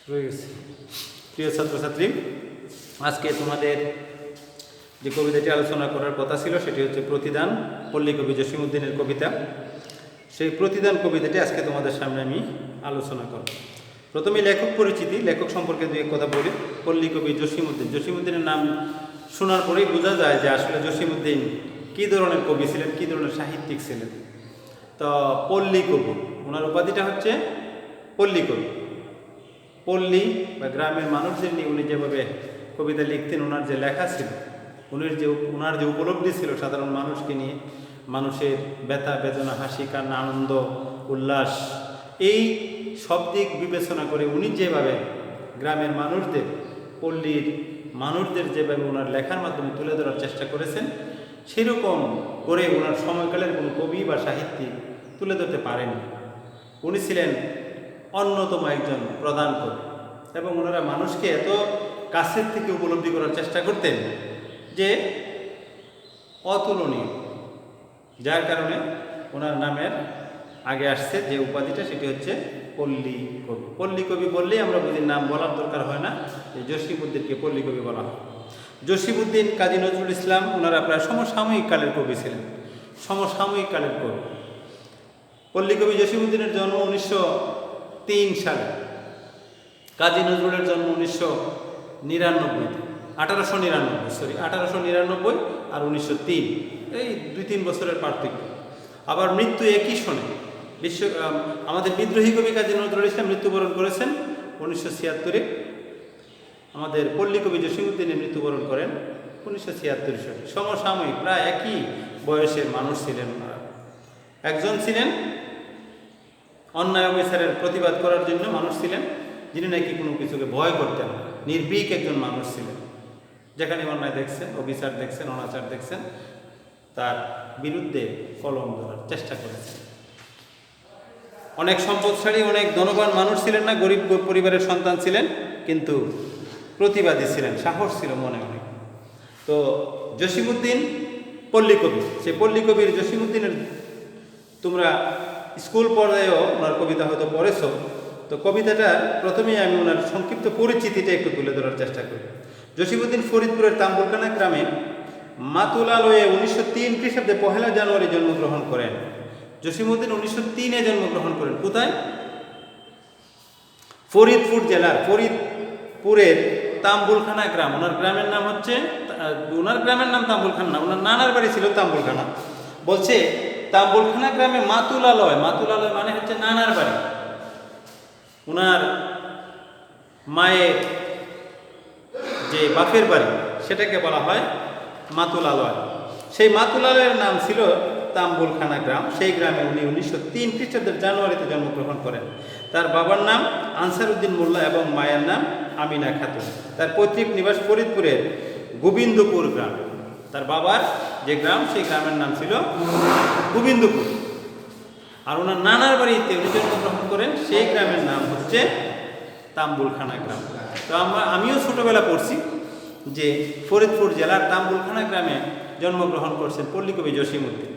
রয়ে গেছে। প্রিয় ছাত্রছাত্রী, আজকে তোমাদের যে কবিতাটি আলোচনা করার কথা ছিল সেটি হচ্ছে প্রতিদান, পল্লী কবি জসিমউদ্দিনের কবিতা। সেই প্রতিদান কবিতাটি আজকে তোমাদের সামনে আমি আলোচনা করব। প্রথমে লেখক পরিচিতি, লেখক সম্পর্কে দুই এক কথা বলি। পল্লী কবি জসিমউদ্দিন। জসিমউদ্দিনের নাম শোনার পরেই বোঝা যায় যে আসলে জসিমউদ্দিন কী ধরনের কবি ছিলেন, কী ধরনের সাহিত্যিক ছিলেন। তো পল্লী কবি, ওনার উপাধিটা হচ্ছে পল্লী কবি। পল্লী বা গ্রামের মানুষদের নিয়ে উনি যেভাবে কবিতা লিখতেন, ওনার যে লেখা ছিল, ওনার যে উপলব্ধি ছিল সাধারণ মানুষকে নিয়ে, মানুষের ব্যথা বেদনা, হাসি কান্না, আনন্দ উল্লাস, এই সব দিক বিবেচনা করে উনি যেভাবে গ্রামের মানুষদের, পল্লীর মানুষদের যেভাবে ওনার লেখার মাধ্যমে তুলে ধরার চেষ্টা করেছেন, সেরকম করে ওনার সময়কালের কোনো কবি বা সাহিত্যিক তুলে ধরতে পারেনি। উনি ছিলেন অন্যতম একজন প্রধান কবি এবং ওনারা মানুষকে এত কাছের থেকে উপলব্ধি করার চেষ্টা করতেন যে অতুলনীয়, যার কারণে ওনার নামের আগে আসছে যে উপাধিটা, সেটি হচ্ছে পল্লী কবি। পল্লী কবি বললেই আমরা বুঝি, নাম বলার দরকার হয় না, এই জসিমউদ্দিনকে পল্লী কবি বলা হয়। জসিমউদ্দিন, কাজী নজরুল ইসলাম, ওনারা প্রায় সমসাময়িক কালের কবি ছিলেন, সমসাময়িক কালের কবি। পল্লী কবি জসিমউদ্দিনের জন্ম 1903 সালে, কাজী নজরুলের জন্ম 1899 আর 1903, এই 2-3 বছরের পার্থক্য। আবার মৃত্যু একই সনে। আমাদের বিদ্রোহী কবি কাজী নজরুল ইসলাম মৃত্যুবরণ করেছেন 1976-এ। আমাদের পল্লী কবি জসিমউদ্দিনে মৃত্যুবরণ করেন 1976 সালে। সমসাময়িক, প্রায় একই বয়সের মানুষ ছিলেন ওনারা। একজন ছিলেন অন্যায় অবিচারের প্রতিবাদ করার জন্য মানুষ ছিলেন, যিনি নাকি কোনো কিছুকে ভয় করতেন না, নির্ভীক একজন মানুষ ছিলেন। যেখানে অন্যায় দেখছেন, অবিচার দেখছেন, অনাচার দেখছেন, তার বিরুদ্ধে কলম ধরার চেষ্টা করেছেন। অনেক সম্পদশালী, অনেক ধনবান মানুষ ছিলেন না, গরিব পরিবারের সন্তান ছিলেন, কিন্তু প্রতিবাদী ছিলেন, সাহস ছিল মনে অনেক। তো জসিমউদ্দিন পল্লী কবি, সেই পল্লী কবির জসিমউদ্দিনের তোমরা স্কুল পর্যায়েও ওনার কবিতা হয়তো পড়েছ। তো কবিতাটা প্রথমেই আমি ওনার সংক্ষিপ্ত পরিচিতিটা একটু তুলে ধরার চেষ্টা করি। জসিমউদ্দিন ফরিদপুরের তাম্বুলখানা গ্রামে মাতুলালয়ে 1903 খ্রিস্টাব্দে 1 জানুয়ারি জন্মগ্রহণ করেন। জসিমউদ্দিন 1903-এ জন্মগ্রহণ করেন। কোথায়? ফরিদপুর জেলার ফরিদপুরের তাম্বুলখানা গ্রাম। ওনার গ্রামের নাম হচ্ছে, ওনার গ্রামের নাম তাম্বুলখানা না, ওনার নানার বাড়ি ছিল তাম্বুলখানা। বলছে তাম্বুলখানা গ্রামে মাতুলালয়, মাতুলালয় মানে হচ্ছে নানার বাড়ি। ওনার মায়ের যে বাপের বাড়ি, সেটাকে বলা হয় মাতুলালয়। সেই মাতুলালয়ের নাম ছিল তাম্বুলখানা গ্রাম। সেই গ্রামে উনি 1903 খ্রিস্টাব্দের জানুয়ারিতে জন্মগ্রহণ করেন। তার বাবার নাম আনসারউদ্দিন মোল্লা এবং মায়ের নাম আমিনা খাতুন। তার পৈতৃক নিবাস ফরিদপুরের গোবিন্দপুর গ্রাম। তার বাবার যে গ্রাম, সেই গ্রামের নাম ছিল গোবিন্দপুর। আর ওনার নানার বাড়িতে উনি জন্মগ্রহণ করেন, সেই গ্রামের নাম হচ্ছে তাম্বুলখানা গ্রাম। তো আমিও ছোটোবেলা পড়ছি যে ফরিদপুর জেলার তাম্বুলখানা গ্রামে জন্মগ্রহণ করছেন পল্লী কবি জসিমউদ্দিন।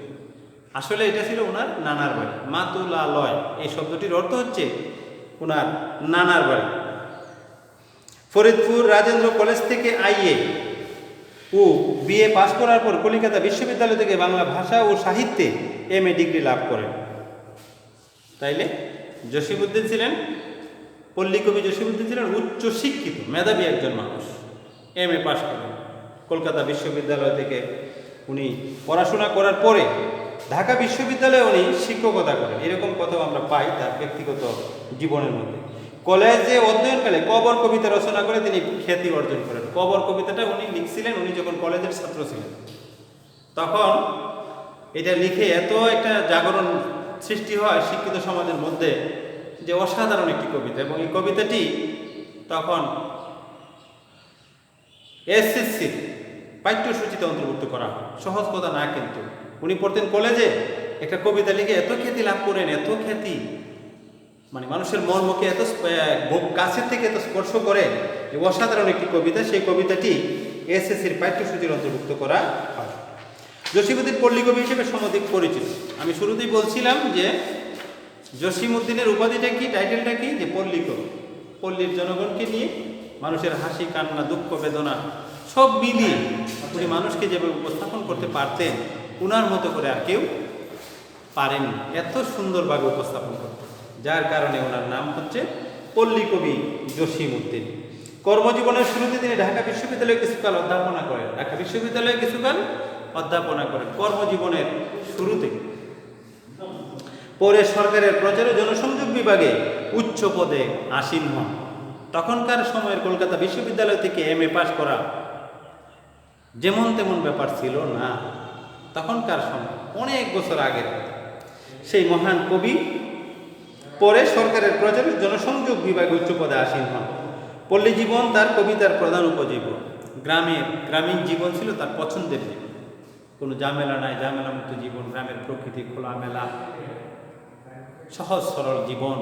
আসলে এটা ছিল ওনার নানার বাড়ি। মাতুলালয় এই শব্দটির অর্থ হচ্ছে ওনার নানার বাড়ি। ফরিদপুর রাজেন্দ্র কলেজ থেকে আইএ ও বিএ পাশ করার পর কলিকাতা বিশ্ববিদ্যালয় থেকে বাংলা ভাষা ও সাহিত্যে MA ডিগ্রি লাভ করেন। তাইলে জসিমউদ্দিন ছিলেন, পল্লী কবি জসিমউদ্দিন ছিলেন উচ্চ শিক্ষিত, মেধাবী একজন মানুষ। MA পাশ করেন কলকাতা বিশ্ববিদ্যালয় থেকে। উনি পড়াশোনা করার পরে ঢাকা বিশ্ববিদ্যালয়ে উনি শিক্ষকতা করেন, এরকম কথাও আমরা পাই তার ব্যক্তিগত জীবনের মধ্যে। কলেজে অধ্যয়নকালে কবর কবিতা রচনা করে তিনি খ্যাতি অর্জন করেন। কবর কবিতাটা উনি লিখছিলেন উনি যখন কলেজের ছাত্র ছিলেন। তখন এটা লিখে এত একটা জাগরণ সৃষ্টি হয় শিক্ষিত সমাজের মধ্যে, যে অসাধারণ একটি কবিতা। এবং এই কবিতাটি তখন SSC পাঠ্যসূচিতে অন্তর্ভুক্ত করা হয়। সহজ কথা না, কিন্তু উনি পড়তেন কলেজে, একটা কবিতা লিখে এত খ্যাতি লাভ করেন, এত খ্যাতি, মানে মানুষের মন মুখে এত কাছের থেকে এত স্পর্শ করে, যে অসাধারণ একটি কবিতা। সেই কবিতাটি SSCর পাঠ্যসূচির অন্তর্ভুক্ত করা হয়। জসিমউদ্দিন পল্লী কবি হিসেবে সমধিক পরিচিত। আমি শুরুতেই বলছিলাম যে জসিমউদ্দিনের উপাধিটা কি, টাইটেলটা কি, যে পল্লী কবি। পল্লীর জনগণকে নিয়ে মানুষের হাসি কান্না দুঃখ বেদনা সব মিলিয়ে উনি মানুষকে যেভাবে উপস্থাপন করতে পারতেন উনার মতো করে আর কেউ পারেননি, এত সুন্দরভাবে উপস্থাপন করতেন, যার কারণে ওনার নাম হচ্ছে পল্লী কবি জসীমউদ্দীন। কর্মজীবনের শুরুতে তিনি ঢাকা বিশ্ববিদ্যালয়ে কিছুকাল অধ্যাপনা করেন, কর্মজীবনের শুরুতে। পরে সরকারের প্রচার ও জনসংযোগ বিভাগে উচ্চ পদে আসীন হন। তখনকার সময়ের কলকাতা বিশ্ববিদ্যালয় থেকে MA পাস করা যেমন তেমন ব্যাপার ছিল না, তখনকার সময় অনেক বছর আগের সেই মহান কবি পরে সরকারের প্রচার ও জনসংযোগ বিভাগে উচ্চ পদে আসীন হন। পল্লী জীবন তার কবিতার প্রধান উপজীবন। গ্রামীণ জীবন ছিল তার পছন্দের জীবন, কোনো ঝামেলা নাই, ঝামেলামুক্ত জীবন, গ্রামের প্রকৃতি খোলামেলা সহজ সরল জীবন,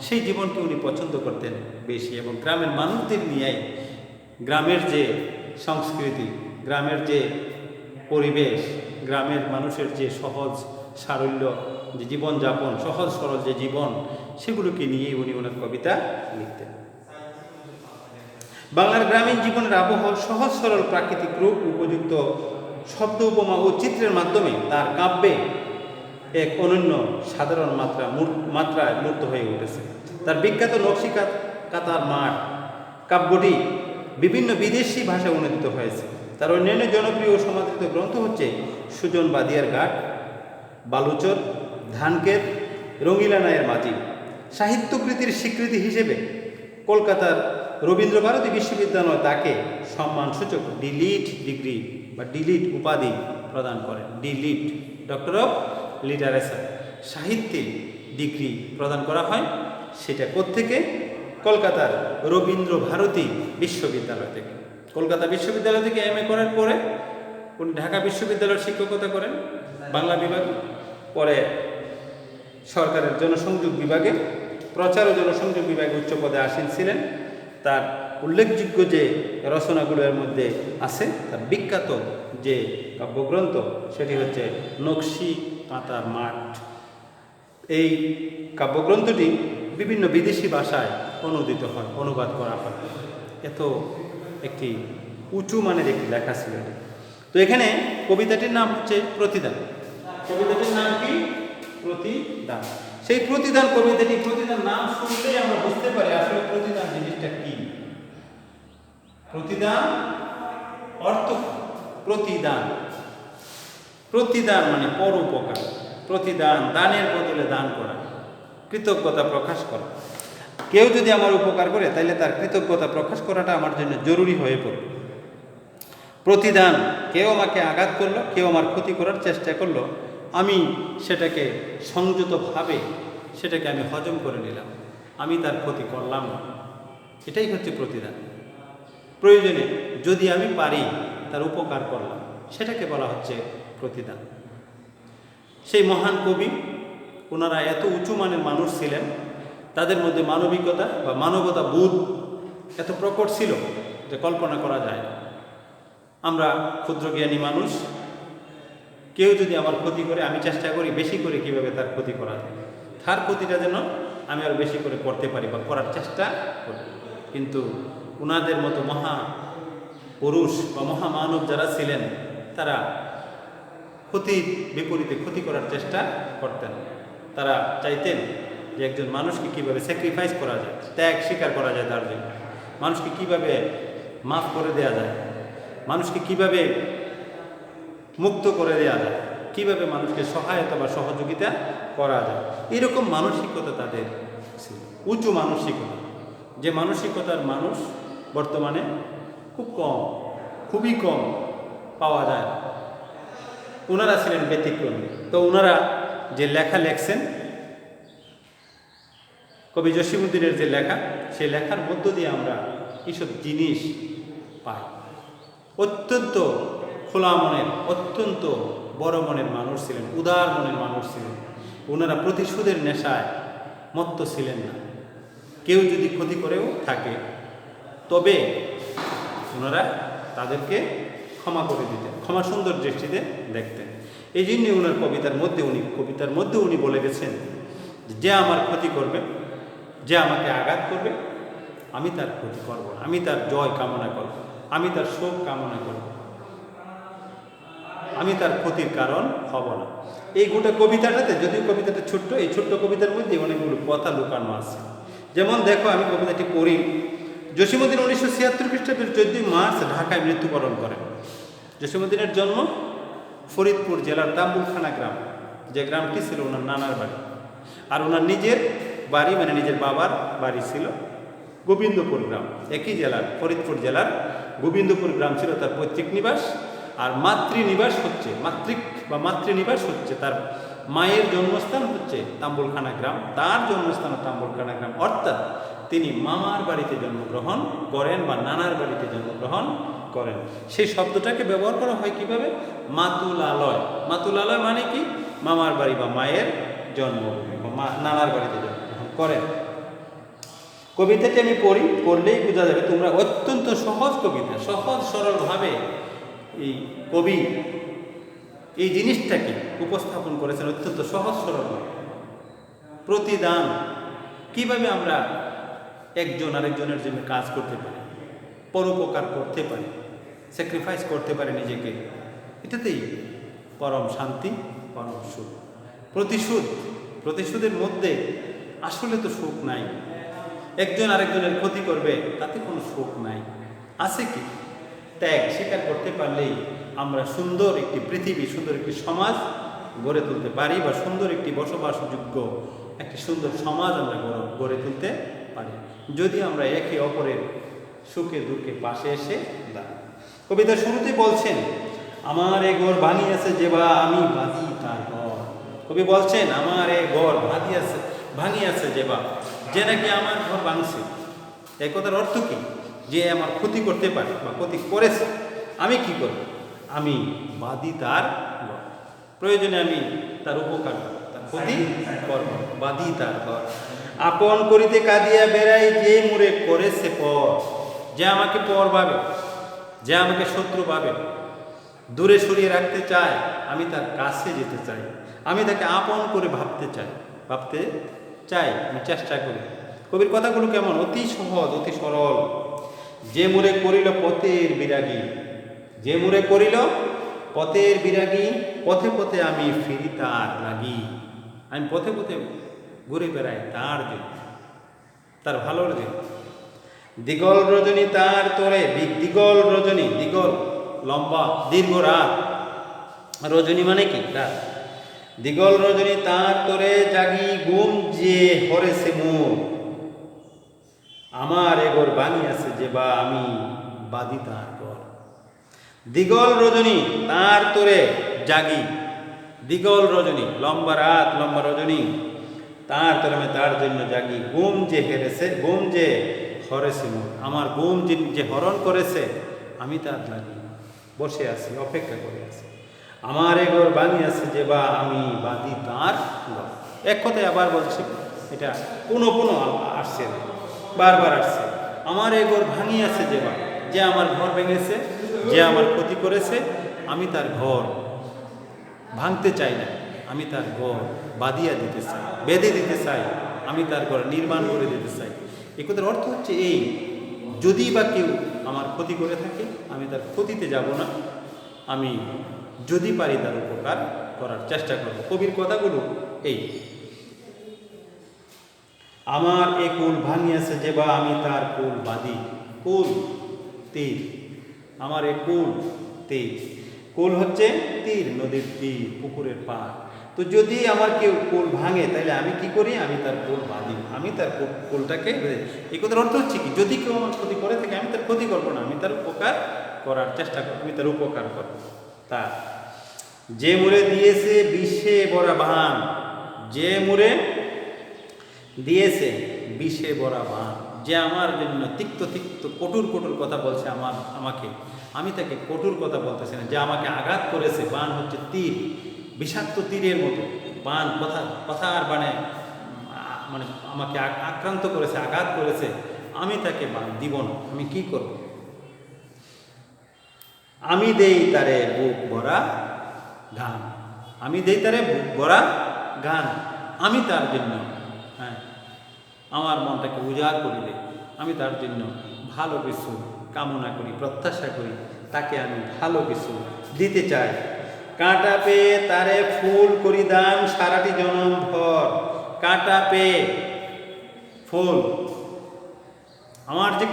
সেই জীবনকে উনি পছন্দ করতেন বেশি। এবং গ্রামের মানুষদের নিয়েই গ্রামের যে সংস্কৃতি, গ্রামের যে পরিবেশ, গ্রামের মানুষের যে সহজ সারল্য যে জীবনযাপন, সহজ সরল যে জীবন, সেগুলোকে নিয়েই উনি ওনার কবিতা লিখতেন। বাংলার গ্রামীণ জীবনের আবহাওয়া সহজ সরল প্রাকৃতিক রূপ, উপযুক্ত শব্দ উপমা ও চিত্রের মাধ্যমে তার কাব্যে এক অনন্য সাধারণ মাত্রায় মূর্ত হয়ে উঠেছে। তার বিখ্যাত নকশি কাতার মাঠ কাব্যটি বিভিন্ন বিদেশি ভাষায় অনুদিত হয়েছে। তার অন্যান্য জনপ্রিয় ও সমাদৃত গ্রন্থ হচ্ছে সুজন বাদিয়ার ঘাট, বালুচর, ধানক্ষেত, রঙিলা নায়ের মাঝি। সাহিত্যকৃতির স্বীকৃতি হিসেবে কলকাতার রবীন্দ্র ভারতী বিশ্ববিদ্যালয় তাকে সম্মানসূচক ডিলিট ডিগ্রি বা ডিলিট উপাধি প্রদান করেন। ডিলিট, ডক্টর অফ লিটারেচার, সাহিত্যে ডিগ্রি প্রদান করা হয়। সেটা কোত্থেকে? কলকাতার রবীন্দ্র ভারতী বিশ্ববিদ্যালয় থেকে। কলকাতা বিশ্ববিদ্যালয় থেকে MA করার পরে উনি ঢাকা বিশ্ববিদ্যালয়ের শিক্ষকতা করেন বাংলা বিভাগে। পরে সরকারের জনসংযোগ বিভাগে, প্রচার ও জনসংযোগ বিভাগে উচ্চ পদে আসীন ছিলেন। তার উল্লেখযোগ্য যে রচনাগুলোর মধ্যে আছে, তার বিখ্যাত যে কাব্যগ্রন্থ সেটি হচ্ছে নকশি কাতার মাঠ। এই কাব্যগ্রন্থটি বিভিন্ন বিদেশি ভাষায় অনুদিত হয়, অনুবাদ করা হয়। এত একটি উঁচু মানের একটি লেখা ছিল। তো এখানে কবিতাটির নাম হচ্ছে প্রতিদান। কবিতাটির নাম কি? প্রতিদান। সেই প্রতিদান কবিতাটি, প্রতিদান নাম শুনলেই আমরা বুঝতে পারি আসলে প্রতিদান জিনিসটা কি। প্রতিদান অর্থ প্রতিদান, প্রতিদান মানে পরোপকার। প্রতিদান, দানের বদলে দান করা, কৃতজ্ঞতা প্রকাশ করা। কেউ যদি আমার উপকার করে তাহলে তার কৃতজ্ঞতা প্রকাশ করাটা আমার জন্য জরুরি হয়ে পড়বে। প্রতিদান, কেউ আমাকে আঘাত করলো, কেউ আমার ক্ষতি করার চেষ্টা করলো, আমি সেটাকে সংযতভাবে সেটাকে আমি হজম করে নিলাম, আমি তার ক্ষতি করলাম না। এটাই হচ্ছে প্রতিদান। প্রয়োজনে যদি আমি পারি তার উপকার করলাম, সেটাকে বলা হচ্ছে প্রতিদান। সেই মহান কবি, ওনারা এত উঁচু মানের মানুষ ছিলেন, তাদের মধ্যে মানবিকতা বা মানবতা বোধ এত প্রকট ছিল যে কল্পনা করা যায় না। আমরা ক্ষুদ্র জ্ঞানী মানুষ, কেউ যদি আমার ক্ষতি করে আমি চেষ্টা করি বেশি করে কিভাবে তার ক্ষতি করা যায়, তার ক্ষতিটা যেন আমি আরও বেশি করে করতে পারি বা করার চেষ্টা করি। কিন্তু ওনাদের মতো মহা পুরুষ বা মহামানব যারা ছিলেন, তারা ক্ষতির বিপরীতে ক্ষতি করার চেষ্টা করতেন। তারা চাইতেন যে একজন মানুষকে কীভাবে স্যাক্রিফাইস করা যায়, ত্যাগ স্বীকার করা যায়, তার জন্য মানুষকে কীভাবে মাফ করে দেওয়া যায়, মানুষকে কীভাবে মুক্ত করে দেওয়া যায়, কীভাবে মানুষকে সহায়তা বা সহযোগিতা করা যায়। এরকম মানসিকতা তাদের ছিল, উঁচু মানসিকতা, যে মানসিকতার মানুষ বর্তমানে খুব কম, খুবই কম পাওয়া যায়। ওনারা ছিলেন ব্যতিক্রমী। তো ওনারা যে লেখা লেখছেন, কবি জসীমউদ্দীনের যে লেখা, সেই লেখার মধ্য দিয়ে আমরা এইসব জিনিস পাই। অত্যন্ত খোলা মনের, অত্যন্ত বড় মনের মানুষ ছিলেন, উদার মনের মানুষ ছিলেন। ওনারা প্রতিশোধের নেশায় মত্ত ছিলেন না। কেউ যদি ক্ষতি করেও থাকে তবে ওনারা তাদেরকে ক্ষমা করে দিতেন, ক্ষমা সুন্দর দৃষ্টিতে দেখতেন। এই জন্যে ওনার কবিতার মধ্যে উনি বলে গেছেন, যে আমার ক্ষতি করবে, যে আমাকে আঘাত করবে, আমি তার ক্ষতি করব না, আমি তার জয় কামনা করব, আমি তার শোক কামনা করব, আমি তার ক্ষতির কারণ হব না। এই গোটা কবিতাটাতে, যদিও কবিতাটা ছোট্ট, এই ছোট্ট কবিতার মধ্যে অনেকগুলো কথা লুকানো আছে। যেমন দেখো, আমি কবিতাটি পড়ি। জসীমউদ্দীন 1976 খ্রিস্টাব্দের 14 মার্চ ঢাকায় মৃত্যুবরণ করেন। জসীমউদ্দীনের জন্ম ফরিদপুর জেলার তাম্বুলখানা গ্রাম, যে গ্রামটি ছিল ওনার নানার বাড়ি। আর ওনার নিজের বাড়ি, মানে নিজের বাবার বাড়ি ছিল গোবিন্দপুর গ্রাম। একই জেলার, ফরিদপুর জেলার গোবিন্দপুর গ্রাম ছিল তার পৈতৃক নিবাস। আর মাতৃনিবাস হচ্ছে, মাতৃনিবাস হচ্ছে তার মায়ের জন্মস্থান হচ্ছে তাম্বুলখানা গ্রাম, তার জন্মস্থান তাম্বুলখানা গ্রাম। অর্থাৎ তিনি মামার বাড়িতে জন্মগ্রহণ করেন বা নানার বাড়িতে জন্মগ্রহণ করেন। সেই শব্দটাকে ব্যবহার করা হয় কিভাবে? মাতুলালয়। মাতুলালয় মানে কি? মামার বাড়ি বা মায়ের জন্মভূমি বা নানার বাড়িতে জন্মগ্রহণ করেন। কবিতাটি আমি পড়ি, পড়লেই বোঝা যাবে। তোমরা অত্যন্ত সহজ কবিতা, সহজ সরলভাবে এই কবি এই জিনিসটাকে উপস্থাপন করেছেন অত্যন্ত সহজ সরলভাবে। প্রতিদান, কিভাবে আমরা একজন আরেকজনের জন্য কাজ করতে পারি, পরোপকার করতে পারি, স্যাক্রিফাইস করতে পারি নিজেকে, এটাতেই পরম শান্তি, পরম সুখ। প্রতিশোধের মধ্যে আসলে তো সুখ নাই। একজন আরেকজনের ক্ষতি করবে, তাতে কোনো সুখ নাই। আছে কি? ত্যাগ স্বীকার করতে পারলেই আমরা সুন্দর একটি পৃথিবী, সুন্দর একটি সমাজ গড়ে তুলতে পারি, বা সুন্দর একটি বসবাসযোগ্য একটি সুন্দর সমাজ আমরা গড়ে তুলতে পারি, যদি আমরা একে অপরের সুখে দুঃখে পাশে এসে দাঁড়াই। কবিতার শুরুতেই বলছেন, আমার এ ঘর ভাঙিয়াছে যে বা আমি বাঁধি তার ঘর। কবি বলছেন, আমার এ ঘর ভাঙিয়াছে যে বা, যে নাকি আমার ঘর ভাঙছে। এই কথার অর্থ কি? যে আমার ক্ষতি করতে পারে বা ক্ষতি করেছে, আমি কি করব? আমি বাঁধি তার ঘর। প্রয়োজনে আমি তার উপকার করব, তার ক্ষতি করব, বাঁধি তার ঘর। আপন করিতে কাঁদিয়া বেড়াই যে মুরে করেছে পর। যে আমাকে পর ভাবে, যে আমাকে শত্রু ভাবে, দূরে সরিয়ে রাখতে চায়, আমি তার কাছে যেতে চাই, আমি তাকে আপন করে ভাবতে চাই, আমি চেষ্টা করি। কবির কথাগুলো কেমন? অতি সহজ, অতি সরল। যে মুরে করিল পথের বিরাগী, যে মুরে করিল পথের বিরাগী, পথে পথে আমি ফিরি তার লাগি। আমি পথে পথে ঘুরে বেড়াই তার জন্য, তার ভালোর জন্য। দিগল রজনী তার তোরে, দিগল রজনী, দিগল লম্বা, দীর্ঘ রাত, রজনী মানে কি? রাত। দিগল রজনী তার তোরে জাগি, গুম যে হরেছে মোর। আমার এগোর ভাঙিয়াছে যে বা আমি বাঁধি তার ঘর। দিগল রজনী তার তোরে জাগি, দিগল রজনী লম্বা রাত, লম্বা রজনী, তার তোরে আমি তার জন্য জাগি। গুম যে হরেছে মোর, আমার গুম যে হরণ করেছে, আমি তার লাগি বসে আছি, অপেক্ষা করে আছি। আমার এ ঘর ভাঙিয়াছে যে বা আমি বাঁধি তার ঘর। এক কথায় আবার বলছি, এটা পুনঃ আসছে, বারবার আসছে। আমার এ ঘর ভাঙিয়াছে যে বা, যে আমার ঘর ভেঙেছে, যে আমার ক্ষতি করেছে, আমি তার ঘর ভাঙতে চাই না, আমি তার ঘর বাঁধিয়া দিতে চাই, বেঁধে দিতে চাই, আমি তার ঘর নির্মাণ করে দিতে চাই। এই কথার অর্থ হচ্ছে এই, যদি বা কেউ আমার ক্ষতি করে থাকে, আমি তার ক্ষতিতে যাব না, আমি যদি পারি তার উপকার করার চেষ্টা করব। কবির কথাগুলো এই, আমার এ কুল ভাঙিয়াছে যে বা আমি তার কুল বাঁধি। কুল তীর, আমার এ কুল তীর। কুল হচ্ছে তীর, নদীর তীর, পুকুরের পাড়। তো যদি আমার কেউ কুল ভাঙে, তাহলে আমি কি করি? আমি তার কুল বাঁধি, আমি তার কুলটাকে। এই কথার অর্থ হচ্ছে কি? যদি কেউ আমার ক্ষতি করে থাকে, আমি তার ক্ষতি করবো না, আমি তার উপকার করার চেষ্টা করবো, আমি তার উপকার করবো। তার যে মুড়ে দিয়েছে বিষে ভরা বান, যে মুড়ে দিয়েছে বিষে ভরা বান, যে আমার জন্য তিক্ত কঠোর কথা বলছে আমাকে, আমি তাকে কঠোর কথা বলতেছি না। যে আমাকে আঘাত করেছে, বান হচ্ছে তীর, বিষাক্ত তীরের মতো বান, কথার বানে মানে আমাকে আক্রান্ত করেছে, আঘাত করেছে, আমি তাকে বান দিব না। আমি কি করব? আমি দেই তারে বুক ভরা গান, আমি দেই তারে বুক ভরা গান, আমি তার জন্য আমার মনটাকে উজাড় করে দেই, আমি তার জন্য ভালো কিছু কামনা করি, প্রত্যাশা করি, তাকে আমি ভালো কিছু দিতে চাই। কাঁটা পেয়ে তারে ফুল করি দান সারাটি জনম ভর। কাঁটা পেয়ে ফুল, আমার যে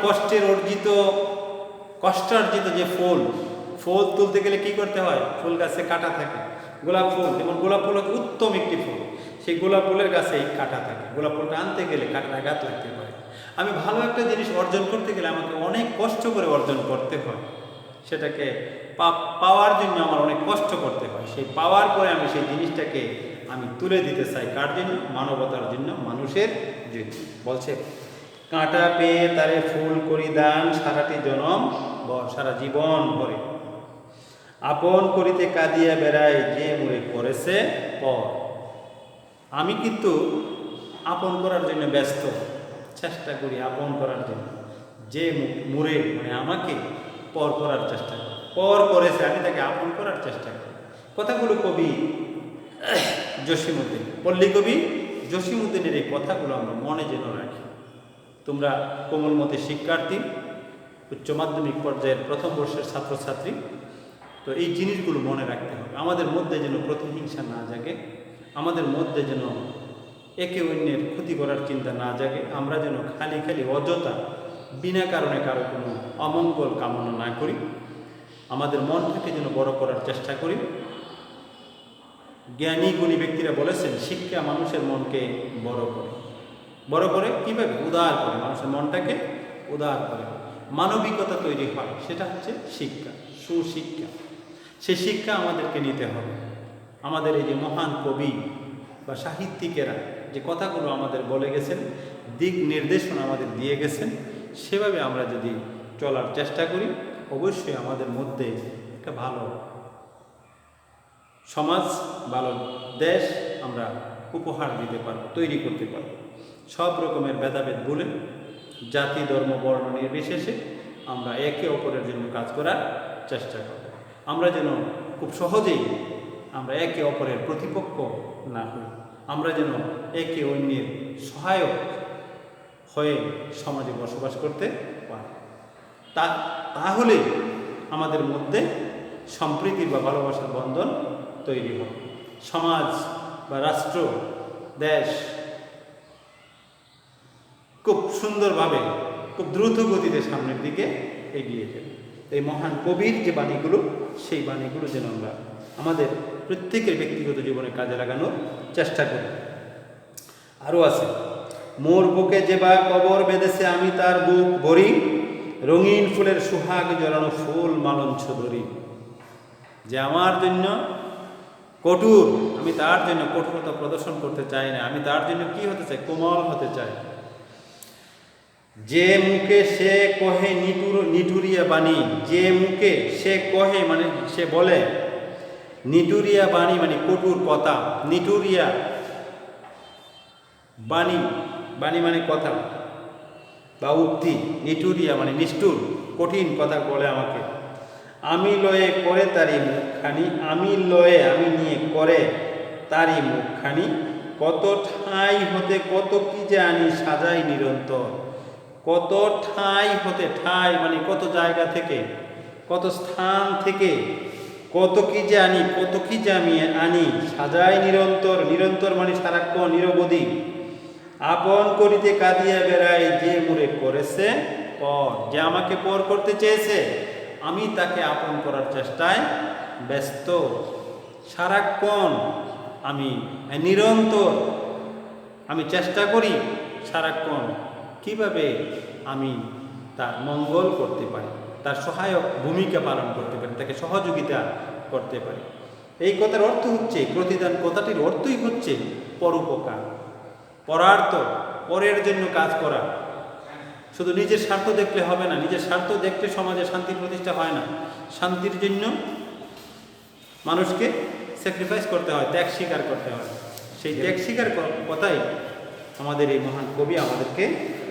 কষ্টার্জিত যে ফুল তুলতে গেলে কি করতে হয়? ফুল গাছে কাঁটা থাকে। গোলাপ ফুল, যেমন গোলাপ ফুল হচ্ছে উত্তম একটি ফুল, সেই গোলাপ ফুলের গাছেই কাঁটা থাকে। গোলাপ ফুলটা আনতে গেলে কাঁটার আঘাত লাগতে পারে। আমি ভালো একটা জিনিস অর্জন করতে গেলে আমাকে অনেক কষ্ট করে অর্জন করতে হয়, সেটাকে পাওয়ার জন্য আমার অনেক কষ্ট করতে হয়। সেই পাওয়ার পরে আমি সেই জিনিসটাকে আমি তুলে দিতে চাই। কার জন্য? মানবতার জন্য, মানুষের জন্য। বলছে কাঁটা পেয়ে তারে ফুল করি দান সারাটি জনম ভর, সারা জীবন ভরে। আপন করিতে কাঁদিয়া বেড়ায় যে মোরে করেছে পর। আমি কিন্তু আপন করার জন্য ব্যস্ত, চেষ্টা করি আপন করার জন্য। যে মোরে মানে আমাকে পর করার চেষ্টা করি, পর করেছে আমি তাকে আপন করার চেষ্টা করি। কথাগুলো কবি জসীমউদ্দিন, পল্লী কবি জসীমউদ্দিনের এই কথাগুলো আমরা মনে যেন রাখি। তোমরা কোমলমতি শিক্ষার্থী, উচ্চ মাধ্যমিক পর্যায়ের প্রথম বর্ষের ছাত্রছাত্রী, তো এই জিনিসগুলো মনে রাখতে হবে। আমাদের মধ্যে যেন প্রতিহিংসা না জাগে, আমাদের মধ্যে যেন একে অন্যের ক্ষতি করার চিন্তা না জাগে, আমরা যেন খালি অযথা বিনা কারণে কারো কোনো অমঙ্গল কামনা না করি, আমাদের মনটাকে যেন বড় করার চেষ্টা করি। জ্ঞানী গুণী ব্যক্তিরা বলেছেন শিক্ষা মানুষের মনকে বড় করে কীভাবে? উদার করে, মানুষের মনটাকে উদার করে মানবিকতা তৈরি হয়, সেটা হচ্ছে শিক্ষা, সুশিক্ষা। সেই শিক্ষা আমাদেরকে নিতে হবে। আমাদের এই যে মহান কবি বা সাহিত্যিকেরা যে কথাগুলো আমাদের বলে গেছেন, দিক নির্দেশনা আমাদের দিয়ে গেছেন, সেভাবে আমরা যদি চলার চেষ্টা করি, অবশ্যই আমাদের মধ্যে একটা ভালো সমাজ, ভালো দেশ আমরা উপহার দিতে পারব, তৈরি করতে পারব। সব রকমের ভেদাভেদ ভুলে, জাতি ধর্ম বর্ণ নির্বিশেষে আমরা একে অপরের জন্য কাজ করার চেষ্টা করব। আমরা যেন খুব সহজেই আমরা একে অপরের প্রতিপক্ষ না হই, আমরা যেন একে অন্যের সহায়ক হয়ে সমাজে বসবাস করতে পারি। তাহলে আমাদের মধ্যে সম্প্রীতির বা ভালোবাসার বন্ধন তৈরি হবে। সমাজ বা রাষ্ট্র, দেশ খুব সুন্দরভাবে, খুব দ্রুত গতিতে সামনের দিকে এগিয়ে যাবে। এই মহান কবির যে বাণীগুলো, সেই বাণীগুলো যেন আমরা আমাদের প্রত্যেকের ব্যক্তিগত জীবনে কাজে লাগানোর চেষ্টা করি। আরও আছে, মোর বুকে যে বা কবর বেঁধেছে আমি তার বুক ভরি, রঙিন ফুলের সুহাগ জড়ানো ফুল মালঞ্চ ধরি। যে আমার জন্য কঠোর, আমি তার জন্য কঠোরতা প্রদর্শন করতে চাই না, আমি তার জন্য কি হতে চাই? কোমল হতে চাই। যে মুখে সে কহে নিঠুরিয়া বাণী, যে মুখে সে কহে মানে সে বলে, নিঠুরিয়া বাণী মানে কঠোর কথা, নিঠুরিয়া বাণী মানে কথা বা উক্তি, নিঠুরিয়া মানে নিষ্ঠুর কঠিন কথা বলে আমাকে। আমি লয়ে করে তারি মুখখানি, আমি নিয়ে করে তারি মুখখানি, কত ঠাঁই হতে কত কি যে আনি সাজাই নিরন্তর। কত ঠাঁই হতে, ঠাঁই মানে কত জায়গা থেকে, কত স্থান থেকে কত কি যে আনি, কত কি যে আমি আনি সাজাই নিরন্তর মানে সারাক্ষণ নিরবধি। আপন করিতে কাঁদিয়া বেড়াই যে মোরে করেছে পর, যে আমাকে পর করতে চেয়েছে আমি তাকে আপন করার চেষ্টায় ব্যস্ত। সারাক্ষণ আমি নিরন্তর আমি চেষ্টা করি সারাক্ষণ কিভাবে আমি তার মঙ্গল করতে পারি, তার সহায়ক ভূমিকা পালন করতে পারি, তাকে সহযোগিতা করতে পারি। এই কথার অর্থ হচ্ছে, প্রতিদান কথাটির অর্থই হচ্ছে পরোপকার, পরার্থ, পরের জন্য কাজ করা। শুধু নিজের স্বার্থ দেখলে হবে না, নিজের স্বার্থ দেখলে সমাজে শান্তি প্রতিষ্ঠা হয় না। শান্তির জন্য মানুষকে স্যাক্রিফাইস করতে হয়, ত্যাগ স্বীকার করতে হয়। সেই ত্যাগ স্বীকার কথাই আমাদের এই মহান কবি আমাদেরকে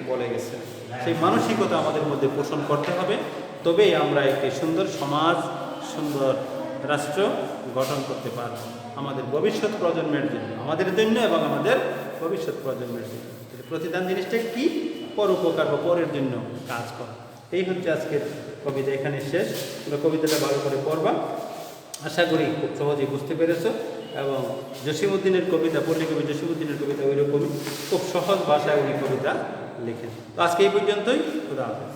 বলে গেছে। সেই মানসিকতা আমাদের মধ্যে পোষণ করতে হবে, তবেই আমরা একটি সুন্দর সমাজ, সুন্দর রাষ্ট্র গঠন করতে পারব আমাদের ভবিষ্যৎ প্রজন্মের জন্য, আমাদের জন্য এবং আমাদের ভবিষ্যৎ প্রজন্মের জন্য। প্রতিদান জিনিসটা কি? পরোপকার বা পরের জন্য কাজ করা। এই হচ্ছে আজকের কবিতা, এখানে শেষ। তোমরা কবিতাটা ভালো করে পড়বা, আশা করি খুব সহজেই বুঝতে পেরেছো। এবং জসিমউদ্দিনের কবিতা, পল্লী কবি জসিমউদ্দিনের কবিতা ওই রকমই খুব সহজ ভাষায় উনি কবিতা লেখেন। তো আজকে এই পর্যন্তই, খোদা হাফেজ।